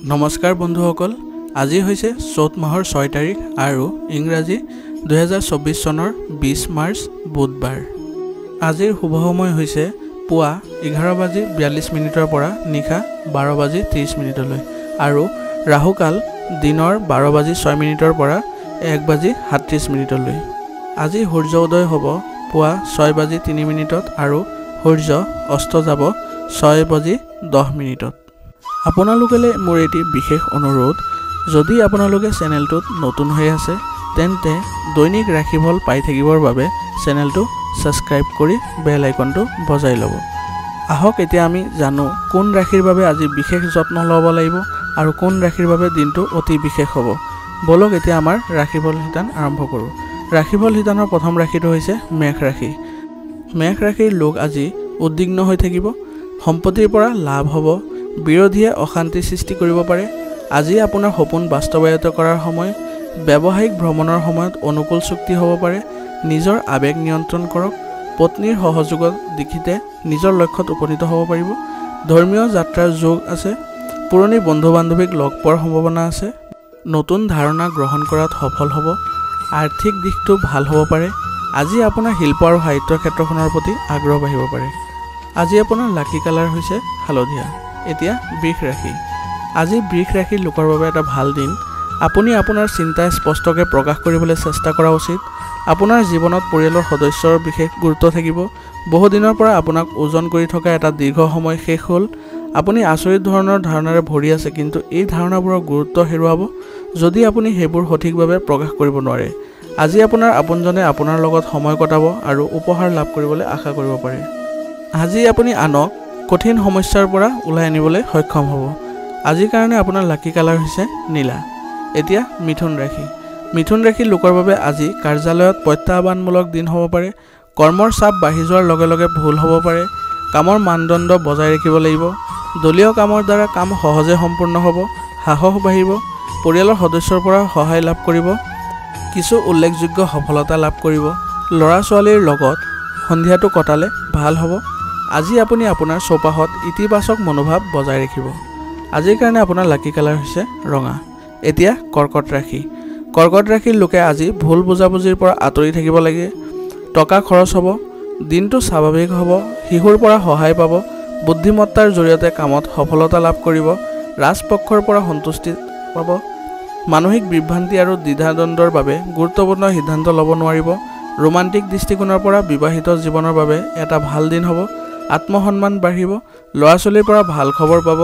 নমস্কাৰ বন্ধুসকল, আজি হৈছে চ'ত মাহৰ 6 তাৰিখ আৰু ইংৰাজী 2024 চনৰ 20 মাৰ্চ বুধবাৰ। আজিৰ শুভ সময় হৈছে পুৱা 11:42 পৰা নিশা 12:30 আৰু ৰাহুকাল দিনৰ 12:06 পৰা 1:37 আজি সূৰ্য উদয় হ'ব পুৱা 6:03 আৰু সূৰ্য অস্ত যাব 6:10। আপোনালোকলৈ মোৰ এটি বিশেষ অনুৰোধ, যদি আপোনালোকে চেনেলটোত নতুন হৈ আছে তেন্তে দৈনিক ৰাশিফল পাই থাকিবৰ বাবে চেনেলটো সাবস্ক্ৰাইব কৰি বেল আইকনটো বজাই ল'ব। আহক এতিয়া আমি জানো কোন ৰাশিৰ বাবে আজি বিশেষ যত্ন ল'ব লাগিব আৰু কোন ৰাশিৰ বাবে দিনটো অতি বিশেষ হ'ব। বলক এতিয়া আমাৰ ৰাশিফল শিতান আৰম্ভ কৰোঁ। ৰাশিফল শিতানৰ প্ৰথম ৰাশিটো হৈছে মেঘ ৰাশি। মেঘ ৰাশিৰ লোক আজি উদ্বিগ্ন হৈ থাকিব, সম্পত্তিৰ পৰা লাভ হ'ব, বিৰোধীয়ে অশান্তি সৃষ্টি কৰিব পাৰে। আজি আপোনাৰ সপোন বাস্তৱায়িত কৰাৰ সময়, ব্যৱসায়িক ভ্ৰমণৰ সময়ত অনুকূল চুক্তি হ'ব পাৰে। নিজৰ আৱেগ নিয়ন্ত্ৰণ কৰক, পত্নীৰ সহযোগত দিশিতে নিজৰ লক্ষ্যত উপনীত হ'ব পাৰিব। ধৰ্মীয় যাত্ৰাৰ যোগ আছে, পুৰণি বন্ধু বান্ধৱীক লগ পোৱাৰ সম্ভাৱনা আছে, নতুন ধাৰণা গ্ৰহণ কৰাত সফল হ'ব, আৰ্থিক দিশটো ভাল হ'ব পাৰে। আজি আপোনাৰ শিল্প আৰু সাহিত্যৰ ক্ষেত্ৰখনৰ প্ৰতি আগ্ৰহ বাঢ়িব পাৰে। আজি আপোনাৰ লাকি কালাৰ হৈছে হালধীয়া। এতিয়া বৃষ ৰাশি। আজি বৃষ ৰাশিৰ লোকৰ বাবে এটা ভাল দিন। আপুনি আপোনাৰ চিন্তা স্পষ্টকৈ প্ৰকাশ কৰিবলৈ চেষ্টা কৰা উচিত। আপোনাৰ জীৱনত পৰিয়ালৰ সদস্যৰ বিশেষ গুৰুত্ব থাকিব। বহুদিনৰ পৰা আপোনাক ওজন কৰি থকা এটা দীৰ্ঘ সময় শেষ হ'ল। আপুনি আচৰিত ধৰণৰ ধাৰণাৰে ভৰি আছে, কিন্তু এই ধাৰণাবোৰৰ গুৰুত্ব হেৰুৱাব যদি আপুনি সেইবোৰ সঠিকভাৱে প্ৰকাশ কৰিব নোৱাৰে। আজি আপোনাৰ আপোনজনে আপোনাৰ লগত সময় কটাব আৰু উপহাৰ লাভ কৰিবলৈ আশা কৰিব পাৰে। আজি আপুনি আনক কঠিন সমস্যাৰ পৰা ওলাই আনিবলৈ সক্ষম হ'ব। আজিৰ কাৰণে আপোনাৰ লাকি কালাৰ হৈছে নীলা। এতিয়া মিথুন ৰাশি। মিথুন ৰাশিৰ লোকৰ বাবে আজি কাৰ্যালয়ত প্ৰত্যাহ্বানমূলক দিন হ'ব পাৰে। কৰ্মৰ চাপ বাঢ়ি যোৱাৰ লগে লগে ভুল হ'ব পাৰে। কামৰ মানদণ্ড বজাই ৰাখিব লাগিব। দলীয় কামৰ দ্বাৰা কাম সহজে সম্পূৰ্ণ হ'ব, সাহস বাঢ়িব। পৰিয়ালৰ সদস্যৰ পৰা সহায় লাভ কৰিব, কিছু উল্লেখযোগ্য সফলতা লাভ কৰিব। ল'ৰা ছোৱালীৰ লগত সন্ধিয়াটো কটালে ভাল হ'ব। আজি আপুনি আপোনাৰ চৌপাশত ইতিবাচক মনোভাৱ বজাই ৰাখিব। আজিৰ কাৰণে আপোনাৰ লাকি কালাৰ হৈছে ৰঙা। এতিয়া কৰ্কট ৰাশি। কৰ্কট ৰাশিৰ লোকে আজি ভুল বুজাবুজিৰ পৰা আঁতৰি থাকিব লাগে। টকা খৰচ হ'ব, দিনটো স্বাভাৱিক হ'ব, শিশুৰ পৰা সহায় পাব, বুদ্ধিমত্তাৰ জৰিয়তে কামত সফলতা লাভ কৰিব, ৰাজপক্ষৰ পৰা সন্তুষ্টি পাব। মানসিক বিভ্ৰান্তি আৰু দ্বিধাদ্বন্দ্বৰ বাবে গুৰুত্বপূৰ্ণ সিদ্ধান্ত ল'ব নোৱাৰিব। ৰোমান্টিক দৃষ্টিকোণৰ পৰা বিবাহিত জীৱনৰ বাবে এটা ভাল দিন হ'ব। আত্মসন্মান বাঢ়িব, ল'ৰা ছোৱালীৰ পৰা ভাল খবৰ পাব,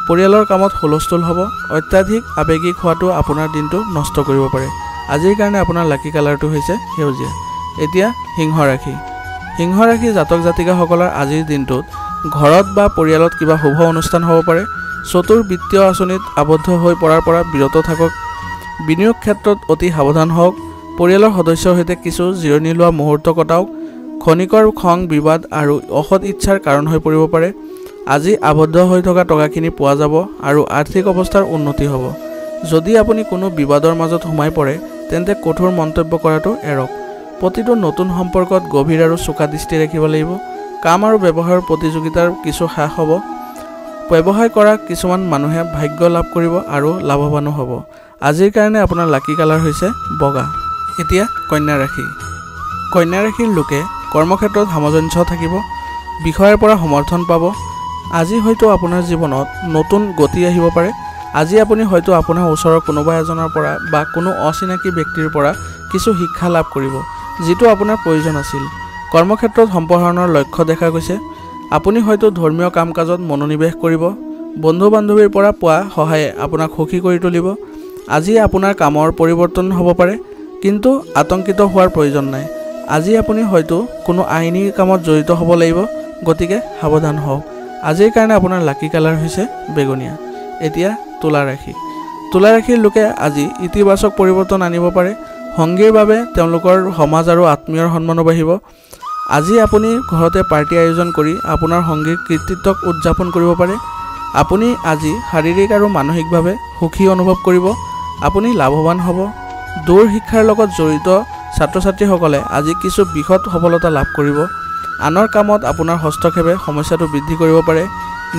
পৰিয়ালৰ কামত হুলস্থুল হ'ব। অত্যাধিক আৱেগিক হোৱাটো আপোনাৰ দিনটো নষ্ট কৰিব পাৰে। আজিৰ কাৰণে আপোনাৰ লাকি কালাৰটো হৈছে সেউজীয়া। এতিয়া সিংহ ৰাশি। সিংহ ৰাশি জাতক জাতিকাসকলৰ আজিৰ দিনটোত ঘৰত বা পৰিয়ালত কিবা শুভ অনুষ্ঠান হ'ব পাৰে। চতুৰ বিত্তীয় আঁচনিত আবদ্ধ হৈ পৰাৰ পৰা বিৰত থাকক। বিনিয়োগ ক্ষেত্ৰত অতি সাৱধান হওক। পৰিয়ালৰ সদস্যৰ সৈতে কিছু জিৰণি লোৱা মুহূৰ্ত কটাওক। ক্ষণিকৰ খং, বিবাদ আৰু অসৎ ইচ্ছাৰ কাৰণ হৈ পৰিব পাৰে। আজি আবদ্ধ হৈ থকা টকাখিনি পোৱা যাব আৰু আৰ্থিক অৱস্থাৰ উন্নতি হ'ব। যদি আপুনি কোনো বিবাদৰ মাজত সোমাই পৰে তেন্তে কঠোৰ মন্তব্য কৰাটো এৰক। প্ৰতিটো নতুন সম্পৰ্কত গভীৰ আৰু চোকা দৃষ্টি ৰাখিব লাগিব। কাম আৰু ব্যৱসায়ৰ প্ৰতিযোগিতাৰ কিছু হ্ৰাস হ'ব। ব্যৱসায় কৰা কিছুমান মানুহে ভাগ্য লাভ কৰিব আৰু লাভৱানো হ'ব। আজিৰ কাৰণে আপোনাৰ লাকি কালাৰ হৈছে বগা। এতিয়া কন্যা ৰাশি। কন্যা ৰাশিৰ লোকে কৰ্মক্ষেত্ৰত সামঞ্জস্য থাকিব, বিষয়ৰ পৰা সমৰ্থন পাব। আজি হয়তো আপোনাৰ জীৱনত নতুন গতি আহিব পাৰে। আজি আপুনি হয়তো আপোনাৰ ওচৰৰ কোনোবা এজনৰ পৰা বা কোনো অচিনাকি ব্যক্তিৰ পৰা কিছু শিক্ষা লাভ কৰিব, যিটো আপোনাৰ প্ৰয়োজন আছিল। কৰ্মক্ষেত্ৰত সম্প্ৰসাৰণৰ লক্ষ্য দেখা গৈছে। আপুনি হয়তো ধৰ্মীয় কাম কাজত মনোনিৱেশ কৰিব। বন্ধু বান্ধৱীৰ পৰা পোৱা সহায়ে আপোনাক সুখী কৰি তুলিব। আজি আপোনাৰ কামৰ পৰিৱৰ্তন হ'ব পাৰে, কিন্তু আতংকিত হোৱাৰ প্ৰয়োজন নাই। আজি আপুনি হয়তো কোনো আইনী কামত জড়িত হ'ব লাগিব, গতিকে সাৱধান হওক। আজিৰ কাৰণে আপোনাৰ লাকি কালাৰ হৈছে বেঙুনীয়া। এতিয়া তুলা ৰাশি। তুলা ৰাশিৰ লোকে আজি ইতিবাচক পৰিৱৰ্তন আনিব পাৰে। সংগীৰ বাবে তেওঁলোকৰ সমাজ আৰু আত্মীয়ৰ সন্মানো বাঢ়িব। আজি আপুনি ঘৰতে পাৰ্টি আয়োজন কৰি আপোনাৰ সংগীৰ কৃতিত্বক উদযাপন কৰিব পাৰে। আপুনি আজি শাৰীৰিক আৰু মানসিকভাৱে সুখী অনুভৱ কৰিব। আপুনি লাভৱান হ'ব। দূৰ শিক্ষাৰ লগত জড়িত ছাত্ৰ ছাত্ৰীসকলে আজি কিছু বৃহৎ সফলতা লাভ কৰিব। আনৰ কামত আপোনাৰ হস্তক্ষেপে সমস্যাটো বৃদ্ধি কৰিব পাৰে।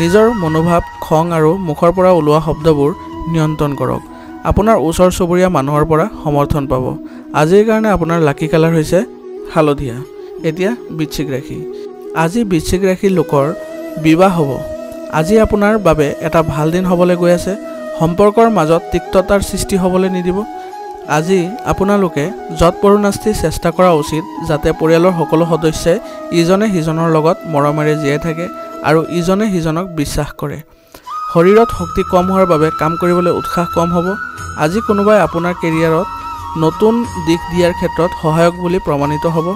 নিজৰ মনোভাৱ, খং আৰু মুখৰ পৰা ওলোৱা শব্দবোৰ নিয়ন্ত্ৰণ কৰক। আপোনাৰ ওচৰ চুবুৰীয়া মানুহৰ পৰা সমৰ্থন পাব। আজিৰ কাৰণে আপোনাৰ লাকি কালাৰ হৈছে হালধীয়া। এতিয়া বৃশ্চিক ৰাশি। আজি বৃশ্চিক ৰাশিৰ লোকৰ বিবাহ হ'ব। আজি আপোনাৰ বাবে এটা ভাল দিন হ'বলৈ গৈ আছে। সম্পৰ্কৰ মাজত তিক্ততাৰ সৃষ্টি হ'বলৈ নিদিব। আজি আপোনালোকে যৎপৰোনাস্তি চেষ্টা কৰা উচিত যাতে পৰিয়ালৰ সকলো সদস্যই ইজনে সিজনৰ লগত মৰমেৰে জীয়াই থাকে আৰু ইজনে সিজনক বিশ্বাস কৰে। শৰীৰত শক্তি কম হোৱাৰ বাবে কাম কৰিবলৈ উৎসাহ কম হ'ব। আজি কোনোবাই আপোনাৰ কেৰিয়াৰত নতুন দিশ দিয়াৰ ক্ষেত্ৰত সহায়ক বুলি প্ৰমাণিত হ'ব।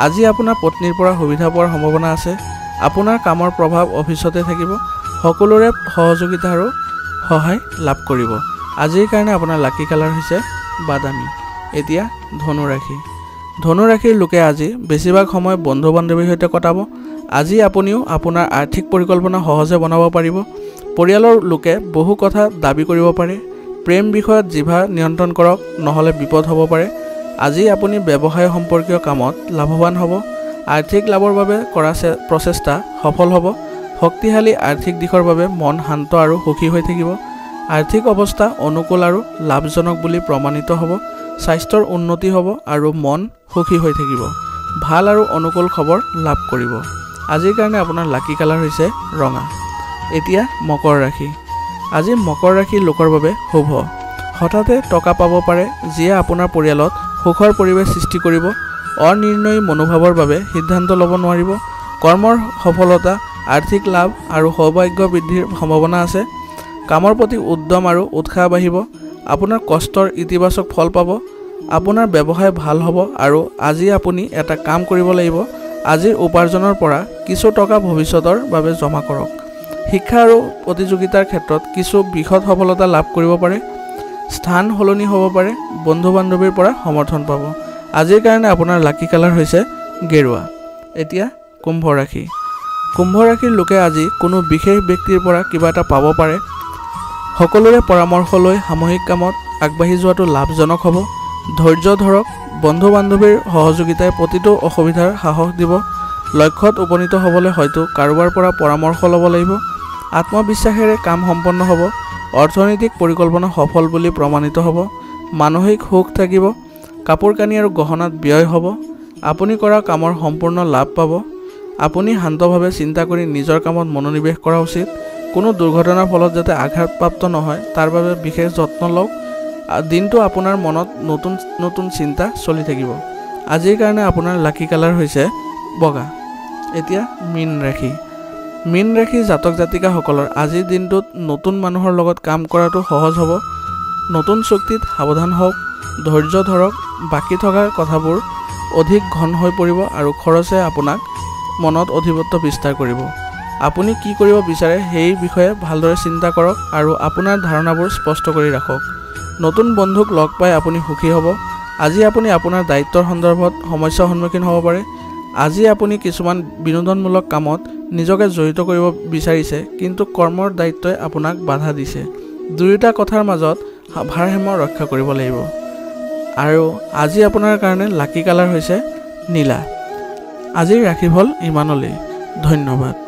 আজি আপোনাৰ পত্নীৰ পৰা সুবিধা পোৱাৰ সম্ভাৱনা আছে। আপোনাৰ কামৰ প্ৰভাৱ অফিচতে থাকিব। সকলোৰে সহযোগিতা আৰু সহায় লাভ কৰিব। আজিৰ কাৰণে আপোনাৰ লাকি কালাৰ হৈছে বাদামী। এতিয়া ধনু ৰাশি। ধনু ৰাশিৰ লোকে আজি বেছিভাগ সময় বন্ধু বান্ধৱীৰ সৈতে কটাব। আজি আপুনিও আপোনাৰ আৰ্থিক পৰিকল্পনা সহজে বনাব পাৰিব। পৰিয়ালৰ লোকে বহু কথা দাবী কৰিব পাৰে। প্ৰেম বিষয়ত জিভা নিয়ন্ত্ৰণ কৰক, নহ'লে বিপদ হ'ব পাৰে। আজি আপুনি ব্যৱসায় সম্পৰ্কীয় কামত লাভৱান হ'ব। আৰ্থিক লাভৰ বাবে কৰা প্ৰচেষ্টা সফল হ'ব। শক্তিশালী আৰ্থিক দিশৰ বাবে মন শান্ত আৰু সুখী হৈ থাকিব। আৰ্থিক অৱস্থা অনুকূল আৰু লাভজনক বুলি প্ৰমাণিত হ'ব। স্বাস্থ্যৰ উন্নতি হ'ব আৰু মন সুখী হৈ থাকিব। ভাল আৰু অনুকূল খবৰ লাভ কৰিব। আজিৰ কাৰণে আপোনাৰ লাকি কালাৰ হৈছে ৰঙা। এতিয়া মকৰ ৰাশি। আজি মকৰ ৰাশিৰ লোকৰ বাবে শুভ। হঠাতে টকা পাব পাৰে যিয়ে আপোনাৰ পৰিয়ালত সুখৰ পৰিৱেশ সৃষ্টি কৰিব। অনিৰ্ণয়ী মনোভাৱৰ বাবে সিদ্ধান্ত ল'ব নোৱাৰিব। কৰ্মৰ সফলতা, আৰ্থিক লাভ আৰু সৌভাগ্য বৃদ্ধিৰ সম্ভাৱনা আছে। কামৰ প্ৰতি উদ্যম আৰু উৎসাহ বাঢ়িব। আপোনাৰ কষ্টৰ ইতিবাচক ফল পাব। আপোনাৰ ব্যৱসায় ভাল হ'ব আৰু আজি আপুনি এটা কাম কৰিব লাগিব। আজিৰ উপাৰ্জনৰ পৰা কিছু টকা ভৱিষ্যতৰ বাবে জমা কৰক। শিক্ষা আৰু প্ৰতিযোগিতাৰ ক্ষেত্ৰত কিছু বৃহৎ সফলতা লাভ কৰিব পাৰে। স্থান সলনি হ'ব পাৰে। বন্ধু বান্ধৱীৰ পৰা সমৰ্থন পাব। আজিৰ কাৰণে আপোনাৰ লাকি কালাৰ হৈছে গেৰুৱা। এতিয়া কুম্ভ ৰাশি। কুম্ভ ৰাশিৰ লোকে আজি কোনো বিশেষ ব্যক্তিৰ পৰা কিবা এটা পাব পাৰে। সকলোৰে পৰামৰ্শ লৈ সামূহিক কামত আগবাঢ়ি যোৱাটো লাভজনক হ'ব। ধৈৰ্য ধৰক। বন্ধু বান্ধৱীৰ সহযোগিতাই প্ৰতিটো অসুবিধাৰ সাহস দিব। লক্ষ্যত উপনীত হ'বলৈ হয়তো কাৰোবাৰ পৰা পৰামৰ্শ ল'ব লাগিব। আত্মবিশ্বাসেৰে কাম সম্পন্ন হ'ব। অৰ্থনৈতিক পৰিকল্পনা সফল বুলি প্ৰমাণিত হ'ব। মানসিক সুখ থাকিব। কাপোৰ কানি আৰু গহনাত ব্যয় হ'ব। আপুনি কৰা কামৰ সম্পূৰ্ণ লাভ পাব। আপুনি শান্তভাৱে চিন্তা কৰি নিজৰ কামত মনোনিৱেশ কৰা উচিত। কোনো দুৰ্ঘটনাৰ ফলত যাতে আঘাতপ্ৰাপ্ত নহয় তাৰ বাবে বিশেষ যত্ন লওক। দিনটো আপোনাৰ মনত নতুন নতুন চিন্তা চলি থাকিব। আজিৰ কাৰণে আপোনাৰ লাকি কালাৰ হৈছে বগা। এতিয়া মীন ৰাশি। মীন ৰাশি জাতক জাতিকাসকলৰ আজিৰ দিনটোত নতুন মানুহৰ লগত কাম কৰাটো সহজ হ'ব। নতুন চুক্তিত সাৱধান হওক। ধৈৰ্য ধৰক। বাকী থকা কথাবোৰ অধিক ঘন হৈ পৰিব আৰু খৰচে আপোনাক মনত অধিপত্য বিস্তাৰ কৰিব। আপুনি কি কৰিব বিচাৰে সেই বিষয়ে ভালদৰে চিন্তা কৰক আৰু আপোনাৰ ধাৰণাবোৰ স্পষ্ট কৰি ৰাখক। নতুন বন্ধুক লগ পাই আপুনি সুখী হ'ব। আজি আপুনি আপোনাৰ দায়িত্বৰ সন্দৰ্ভত সমস্যাৰ সন্মুখীন হ'ব পাৰে। আজি আপুনি কিছুমান বিনোদনমূলক কামত নিজকে জড়িত কৰিব বিচাৰিছে কিন্তু কৰ্মৰ দায়িত্বই আপোনাক বাধা দিছে। দুয়োটা কথাৰ মাজত ভাৰসাম্য ৰক্ষা কৰিব লাগিব। আৰু আজি আপোনাৰ কাৰণে লাকি কালাৰ হৈছে নীলা। আজিৰ ৰাশিফল ইমানলৈ। ধন্যবাদ।